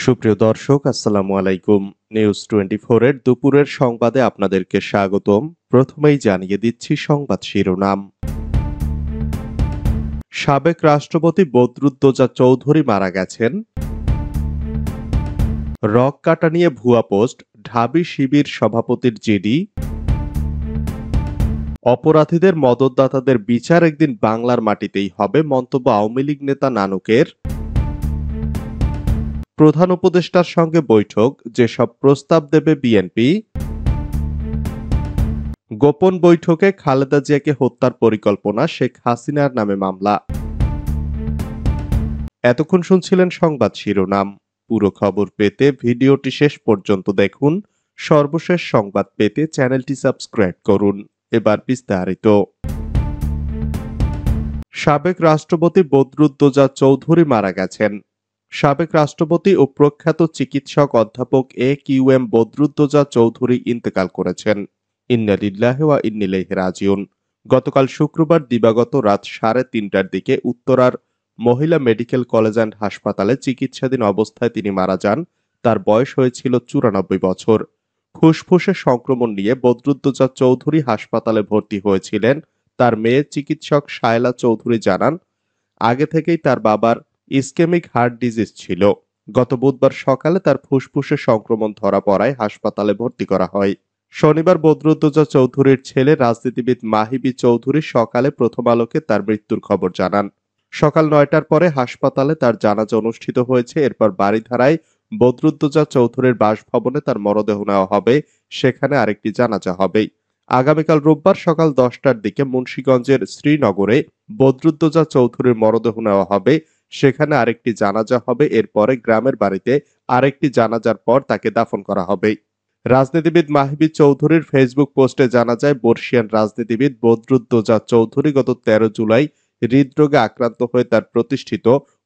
সুপ্রিয় দর্শক, আসসালামু আলাইকুম। নিউজ 24 এর দুপুরের সংবাদে আপনাদেরকে স্বাগতম। প্রথমেই জানিয়ে দিচ্ছি সংবাদ শিরোনাম। সাবেক রাষ্ট্রপতি বদরুদ্দোজা চৌধুরী মারা গেছেন। রক কাটা নিয়ে ভুয়া পোস্ট, ঢাবি শিবির সভাপতির জিডি। অপরাধীদের মদতদাতাদের বিচার একদিন বাংলার মাটিতেই হবে, মন্তব্য আওয়ামী লীগ নেতা নানুকের। প্রধান উপদেষ্টার সঙ্গে বৈঠক, যেসব প্রস্তাব দেবে বিএনপি। গোপন বৈঠকে খালেদা জিয়াকে হত্যার পরিকল্পনা, শেখ হাসিনার নামে মামলা। এতক্ষণ শুনছিলেন সংবাদ শিরোনাম। পুরো খবর পেতে ভিডিওটি শেষ পর্যন্ত দেখুন। সর্বশেষ সংবাদ পেতে চ্যানেলটি সাবস্ক্রাইব করুন। এবার বিস্তারিত। সাবেক রাষ্ট্রপতি বদরুদ্দোজা চৌধুরী মারা গেছেন। সাবেক রাষ্ট্রপতি ও প্রখ্যাত চিকিৎসক অধ্যাপক কিউ এম বদরুদ্দোজা চৌধুরী ইন্তেকাল করেছেন। ইন্না লিল্লাহি ওয়া ইন্না ইলাইহি রাজিউন। গতকাল শুক্রবার দিবাগত রাত 3:30টার দিকে উত্তরার মহিলা মেডিকেল কলেজ অ্যান্ড হাসপাতালে চিকিৎসাধীন অবস্থায় তিনি মারা যান। তার বয়স হয়েছিল 94 বছর। ফুসফুসে সংক্রমণ নিয়ে বদরুদ্দোজা চৌধুরী হাসপাতালে ভর্তি হয়েছিলেন। তার মেয়ে চিকিৎসক শায়লা চৌধুরী জানান, আগে থেকেই তার বাবার ইসকেমিক হার্ট ডিজিজ ছিল। গত বুধবার সকালে তার ফুসফুসে সংক্রমণ ধরা পড়ায় হাসপাতালে ভর্তি করা হয়। শনিবার বদরুদ্দোজা চৌধুরীর ছেলে রাজনীতিবিদ মাহিবি চৌধুরী সকালে প্রথম আলোকে তার মৃত্যুর খবর জানান। সকাল 9টার পরে হাসপাতালে তার জানাজা অনুষ্ঠিত হয়েছে। এরপর বারিধারায় বদরুদ্দোজা চৌধুরীর বাসভবনে তার মরদেহ নেওয়া হবে। সেখানে আরেকটি জানাজা হবে। আগামীকাল রোববার সকাল 10টার দিকে মুন্সিগঞ্জের শ্রীনগরে বদরুদ্দোজা চৌধুরীর মরদেহ নেওয়া হবে। সেখানে আরেকটি জানাজা হবে। এরপরে গ্রামের বাড়িতে আরেকটি জানাজার পর তাকে দাফন করা হবে। রাজনীতিবিদ মাহিবি চৌধুরীর ফেসবুক পোস্টে জানা যায়, বর্ষিয়ান রাজনীতিবিদ বদরুদ্দোজা চৌধুরী গত 13 জুলাই হৃদরোগে আক্রান্ত হয়ে তার প্রতিষ্ঠিত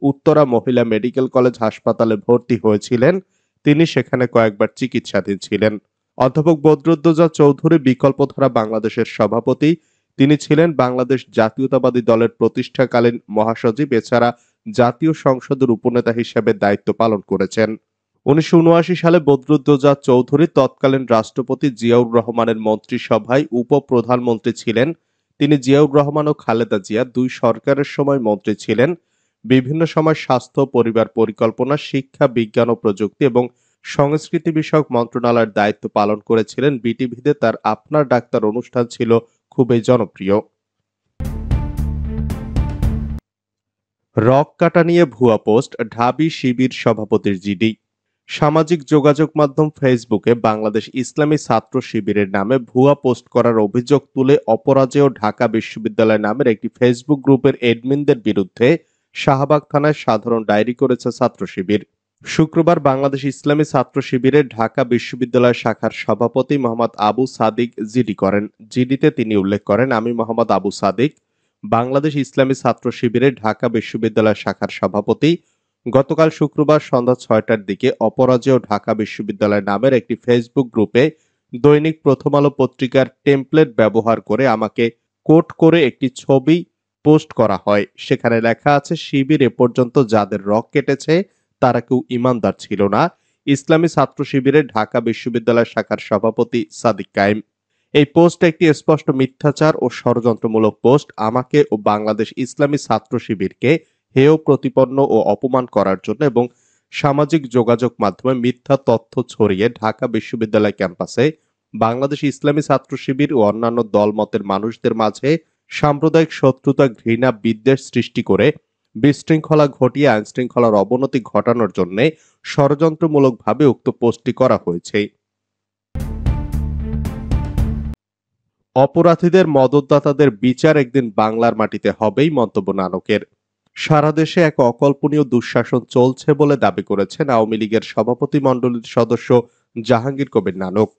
উত্তরা মহিলা মেডিকেল কলেজ হাসপাতালে ভর্তি হয়েছিলেন। তিনি সেখানে কয়েকবার চিকিৎসাধীন ছিলেন। অধ্যাপক বদরুদ্দোজা চৌধুরী বিকল্পধারা বাংলাদেশের সভাপতি। তিনি ছিলেন বাংলাদেশ জাতীয়তাবাদী দলের প্রতিষ্ঠাকালীন মহাসচিব। এছাড়া জাতীয় সংসদের উপনেতা হিসেবে দায়িত্ব পালন করেছেন। 1979 সালে বদরুদ্দোজা চৌধুরী তৎকালীন রাষ্ট্রপতি জিয়াউর রহমানের মন্ত্রিসভায় উপপ্রধানমন্ত্রী ছিলেন। তিনি জিয়াউর রহমান ও খালেদা জিয়া দুই সরকারের সময় মন্ত্রী ছিলেন। বিভিন্ন সময় স্বাস্থ্য, পরিবার পরিকল্পনা, শিক্ষা, বিজ্ঞান ও প্রযুক্তি এবং সংস্কৃতি বিষয়ক মন্ত্রণালয়ের দায়িত্ব পালন করেছিলেন। বিটিভিতে তার আপনার ডাক্তার অনুষ্ঠান ছিল খুবই জনপ্রিয়। রক কাটা নিয়ে ভুয়া পোস্ট, ঢাবি শিবির সভাপতির জিডি। সামাজিক যোগাযোগ মাধ্যম ফেসবুকে বাংলাদেশ ইসলামী ছাত্র শিবিরের নামে ভুয়া পোস্ট করার অভিযোগ তুলে অপরাজেয় ঢাকা বিশ্ববিদ্যালয় নামের একটি ফেসবুক গ্রুপের এডমিনদের বিরুদ্ধে শাহবাগ থানায় সাধারণ ডায়েরি করেছে ছাত্র শিবির। শুক্রবার বাংলাদেশ ইসলামী ছাত্র শিবিরের ঢাকা বিশ্ববিদ্যালয় শাখার সভাপতি মোহাম্মদ আবু সাদিক জিডি করেন। জিডিতে তিনি উল্লেখ করেন, আমি মোহাম্মদ আবু সাদিক, বাংলাদেশ ইসলামী ছাত্র শিবিরের ঢাকা বিশ্ববিদ্যালয় শাখার সভাপতি। গতকাল শুক্রবার সন্ধ্যা 6টার দিকে অপরাজেয় ঢাকা বিশ্ববিদ্যালয় নামের একটি ফেসবুক গ্রুপে দৈনিক প্রথম আলো পত্রিকার টেমপ্লেট ব্যবহার করে আমাকে কোট করে একটি ছবি পোস্ট করা হয়। সেখানে লেখা আছে, শিবির এ পর্যন্ত যাদের রক কেটেছে তারা কেউ ইমানদার ছিল না। ইসলামী ছাত্র শিবিরের ঢাকা বিশ্ববিদ্যালয় শাখার সভাপতি সাদিক কায়েম। এই পোস্ট একটি স্পষ্ট মিথ্যাচার ও ষড়যন্ত্রমূলক পোস্ট। আমাকে ও বাংলাদেশ ইসলামী ছাত্র শিবিরকে হেয় প্রতিপন্ন ও অপমান করার জন্য এবং সামাজিক যোগাযোগ মাধ্যমে মিথ্যা তথ্য ছড়িয়ে ঢাকা বিশ্ববিদ্যালয় ক্যাম্পাসে বাংলাদেশ ইসলামী ছাত্র শিবির ও অন্যান্য দলমতের মানুষদের মাঝে সাম্প্রদায়িক শত্রুতা, ঘৃণা, বিদ্বেষ সৃষ্টি করে বিশৃঙ্খলা ঘটিয়ে আইনশৃঙ্খলার অবনতি ঘটানোর জন্য ষড়যন্ত্রমূলকভাবে উক্ত পোস্টটি করা হয়েছে। অপরাধীদের মদতদাতাদের বিচার একদিন বাংলার মাটিতে হবেই, মন্তব্য নানকের। সারা দেশে এক অকল্পনীয় দুঃশাসন চলছে বলে দাবি করেছেন আওয়ামী লীগের সভাপতিমণ্ডলীর সদস্য জাহাঙ্গীর কবির নানক।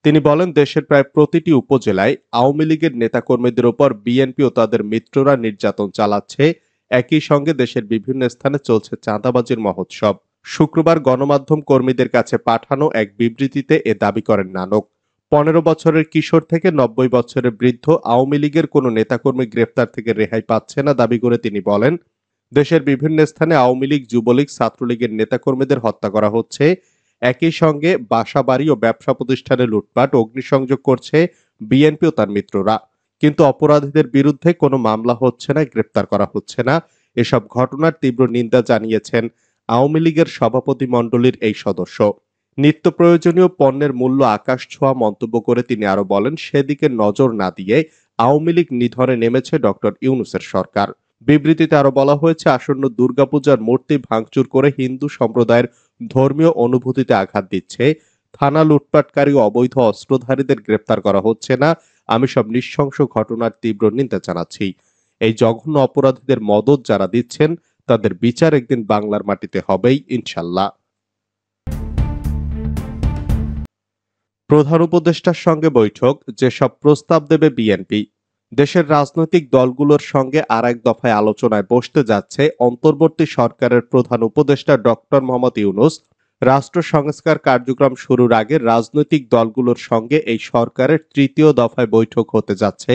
তিনি বলেন, দেশের প্রায় প্রতিটি উপজেলায় আওয়ামী লীগের নেতাকর্মীদের উপর বিএনপি ও তাদের মিত্ররা নির্যাতন চালাচ্ছে। একই সঙ্গে দেশের বিভিন্ন স্থানে চলছে চাঁদাবাজির মহোৎসব। শুক্রবার গণমাধ্যম কর্মীদের কাছে পাঠানো এক বিবৃতিতে এ দাবি করেন নানক। 15 বছরের কিশোর থেকে 90 বছরের বৃদ্ধ আওয়ামী লীগের কোনো নেতাকর্মী গ্রেফতার থেকে রেহাই পাচ্ছে না দাবি করে তিনি বলেন, দেশের বিভিন্ন স্থানে আওয়ামী লীগ, যুবলীগ, ছাত্রলীগের নেতাকর্মীদের হত্যা করা হচ্ছে। একই সঙ্গে বাসাবাড়ি ও ব্যবসা প্রতিষ্ঠানে লুটপাট, অগ্নিসংযোগ করছে বিএনপি ও তার মিত্ররা। কিন্তু অপরাধীদের বিরুদ্ধে কোনো মামলা হচ্ছে না, গ্রেপ্তার করা হচ্ছে না। এসব ঘটনার তীব্র নিন্দা জানিয়েছেন আওয়ামী লীগের সভাপতি মণ্ডলীর এই সদস্য। নিত্য প্রয়োজনীয় পণ্যের মূল্য আকাশ ছোঁয়া মন্তব্য করে তিনি আরো বলেন, সেদিকে নজর না দিয়ে আওয়ামী লীগ নিধনে নেমেছে ডক্টর ইউনূসের সরকার। বিবৃতিতে আরো বলা হয়েছে, আসন্ন দুর্গাপূজার মূর্তি ভাঙচুর করে হিন্দু সম্প্রদায়ের ধর্মীয় অনুভূতিতে আঘাত দিচ্ছে। থানা লুটপাটকারী ও অবৈধ অস্ত্রধারীদের গ্রেপ্তার করা হচ্ছে না। আমি সব নৃশংস ঘটনার তীব্র নিন্দা জানাচ্ছি। এই জঘন্য অপরাধীদের মদত যারা দিচ্ছেন তাদের বিচার একদিন বাংলার মাটিতে হবেই ইনশাল্লাহ। প্রধান উপদেষ্টার সঙ্গে বৈঠক, যেসব প্রস্তাব দেবে বিএনপি। দেশের রাজনৈতিক দলগুলোর সঙ্গে আর এক দফায় আলোচনায় বসতে যাচ্ছে অন্তর্বর্তী সরকারের প্রধান উপদেষ্টা ডক্টর মোহাম্মদ ইউনূস। রাষ্ট্র সংস্কার কার্যক্রম শুরুর আগে রাজনৈতিক দলগুলোর সঙ্গে এই সরকারের তৃতীয় দফায় বৈঠক হতে যাচ্ছে।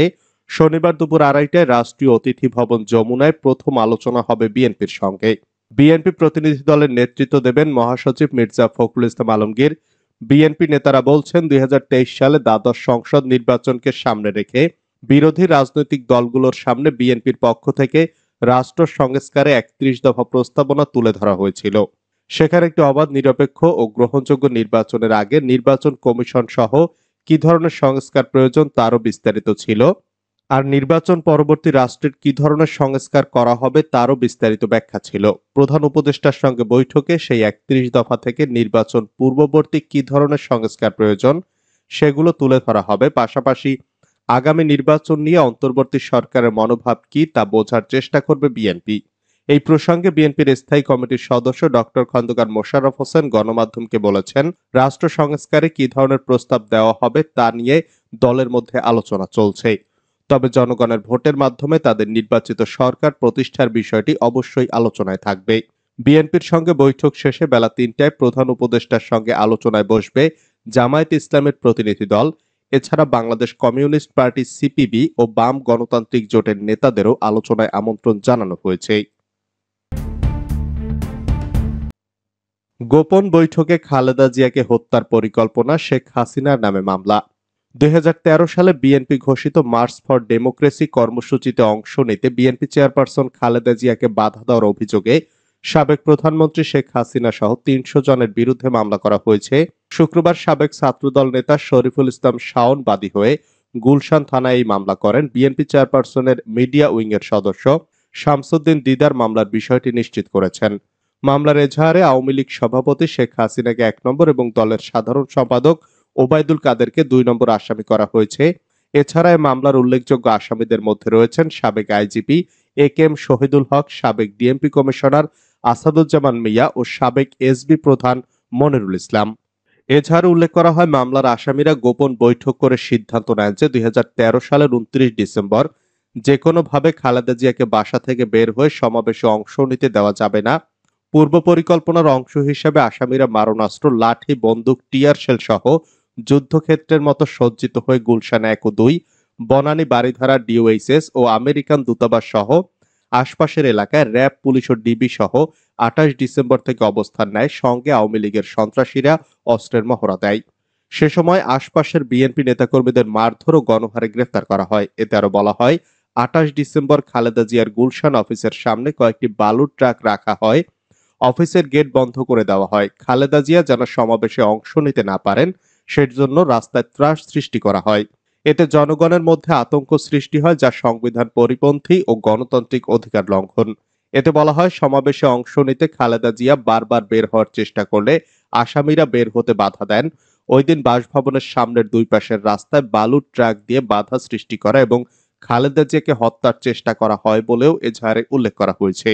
শনিবার দুপুর 2:30টায় রাষ্ট্রীয় অতিথি ভবন যমুনায় প্রথম আলোচনা হবে বিএনপির সঙ্গে। বিএনপি প্রতিনিধি দলের নেতৃত্ব দেবেন মহাসচিব মির্জা ফখরুল ইসলাম আলমগীর। বিএনপি নেতারা বলছেন, 2023 সালে দ্বাদশ সংসদ নির্বাচনকে সামনে রেখে বিরোধী রাজনৈতিক দলগুলোর সামনে বিএনপির পক্ষ থেকে রাষ্ট্র সংস্কারে 31 দফা প্রস্তাবনা তুলে ধরা হয়েছিল। সেখানে একটি অবাধ, নিরপেক্ষ ও গ্রহণযোগ্য নির্বাচনের আগে নির্বাচন কমিশন সহ কি ধরনের সংস্কার প্রয়োজন তারও বিস্তারিত ছিল। আর নির্বাচন পরবর্তী রাষ্ট্রের কি ধরনের সংস্কার করা হবে তারও বিস্তারিত ব্যাখ্যা ছিল। প্রধান উপদেষ্টার সঙ্গে বৈঠকে সেই 31 দফা থেকে নির্বাচন পূর্ববর্তী কি ধরনের সংস্কার প্রয়োজন সেগুলো তুলে ধরা হবে। পাশাপাশি আগামী নির্বাচন নিয়ে অন্তর্বর্তী সরকারের মনোভাব কি তা বোঝার চেষ্টা করবে বিএনপি। এই প্রসঙ্গে বিএনপির স্থায়ী কমিটির সদস্য ডক্টর খন্দকার মোশাররফ হোসেন গণমাধ্যমকে বলেছেন, রাষ্ট্র সংস্কারে কি ধরনের প্রস্তাব দেওয়া হবে তা নিয়ে দলের মধ্যে আলোচনা চলছে। তবে জনগণের ভোটের মাধ্যমে তাদের নির্বাচিত সরকার প্রতিষ্ঠার বিষয়টি অবশ্যই আলোচনায় থাকবে। বিএনপির সঙ্গে বৈঠক শেষে বেলা 3টায় প্রধান উপদেষ্টার সঙ্গে আলোচনায় বসবে জামায়াতে ইসলামের প্রতিনিধি দল। এছাড়া বাংলাদেশ কমিউনিস্ট পার্টি সিপিবি ও বাম গণতান্ত্রিক জোটের নেতাদেরও আলোচনায় আমন্ত্রণ জানানো হয়েছে। গোপন বৈঠকে খালেদা জিয়াকে হত্যার পরিকল্পনা, শেখ হাসিনার নামে মামলা। 2013 সালে বিএনপি ঘোষিত মার্চ ফর ডেমোক্রেসি কর্মসূচিতে অংশ নিতে বিএনপি চেয়ারপারসন খালেদা জিয়াকে বাধা দেওয়ার অভিযোগে সাবেক প্রধানমন্ত্রী শেখ হাসিনা সহ 300 জনের বিরুদ্ধে মামলা করা হয়েছে। শুক্রবার সাবেক ছাত্রদল নেতা শরীফুল ইসলাম শাওন বাদী হয়ে গুলশান থানায় এই মামলা করেন। বিএনপি চেয়ারপারসনের মিডিয়া উইংয়ের সদস্য শামসুদ্দিন দিদার মামলার বিষয়টি নিশ্চিত করেছেন। মামলার এজাহারে আওয়ামী লীগ সভাপতি শেখ হাসিনাকে 1 নম্বর এবং দলের সাধারণ সম্পাদক ওবায়দুল কাদেরকে 2 নম্বর আসামি করা হয়েছে। এছাড়া এই মামলার উল্লেখযোগ্য আসামিদের মধ্যে রয়েছেন সাবেক আইজিপি একেএম শহীদুল হক, সাবেক ডিএমপি কমিশনার আসাদুজ্জামান মিয়া ও সাবেক এসবি প্রধান মনিরুল ইসলাম। এছাড়া উল্লেখ করা হয়, মামলার আসামিরা গোপন বৈঠক করে সিদ্ধান্ত নেন যে 2013 সালের 29 ডিসেম্বর যে কোনোভাবে খালেদা জিয়াকে বাসা থেকে বের হয়ে সমাবেশে অংশ নিতে দেওয়া যাবে না। পূর্ব পরিকল্পনার অংশ হিসেবে আসামিরা মারণাস্ত্র, লাঠি, বন্দুক, টিয়ার শেল সহ যুদ্ধক্ষেত্রের মতো সজ্জিত হয়ে গুলশান 1 ও 2, বনানী, বারিধারা, ডিওএইচএস ও আমেরিকান দূতাবাস সহ আশপাশের এলাকায় র্যাব, পুলিশ ও ডিবি সহ 28 ডিসেম্বর থেকে অবস্থান নেয়। সঙ্গে আওয়ামী লীগের সন্ত্রাসীরা অস্ত্রের মহড়া দেয়। সে সময় আশপাশের বিএনপি নেতাকর্মীদের মারধর ও গণহারে গ্রেফতার করা হয়। এতে আরো বলা হয়, 28 ডিসেম্বর খালেদা জিয়ার গুলশান অফিসের সামনে কয়েকটি বালুর ট্রাক রাখা হয়। অফিসের গেট বন্ধ করে দেওয়া হয়। খালেদা জিয়া যেন সমাবেশে অংশ নিতে না পারেন সেজন্য রাস্তায় ত্রাস সৃষ্টি করা হয়। এতে জনগণের মধ্যে আতঙ্ক সৃষ্টি হয়, যা সংবিধান পরিপন্থী ও গণতান্ত্রিক অধিকার লঙ্ঘন। এতে বলা হয়, সমাবেশে অংশ নিতে খালেদা জিয়া বারবার বের হওয়ার চেষ্টা করলে আসামিরা বের হতে বাধা দেন। ওই দিন বাসভবনের সামনের 2 পাশের রাস্তায় বালুর ট্রাক দিয়ে বাধা সৃষ্টি করা এবং খালেদা জিয়াকে হত্যার চেষ্টা করা হয় বলেও এজাহারে উল্লেখ করা হয়েছে।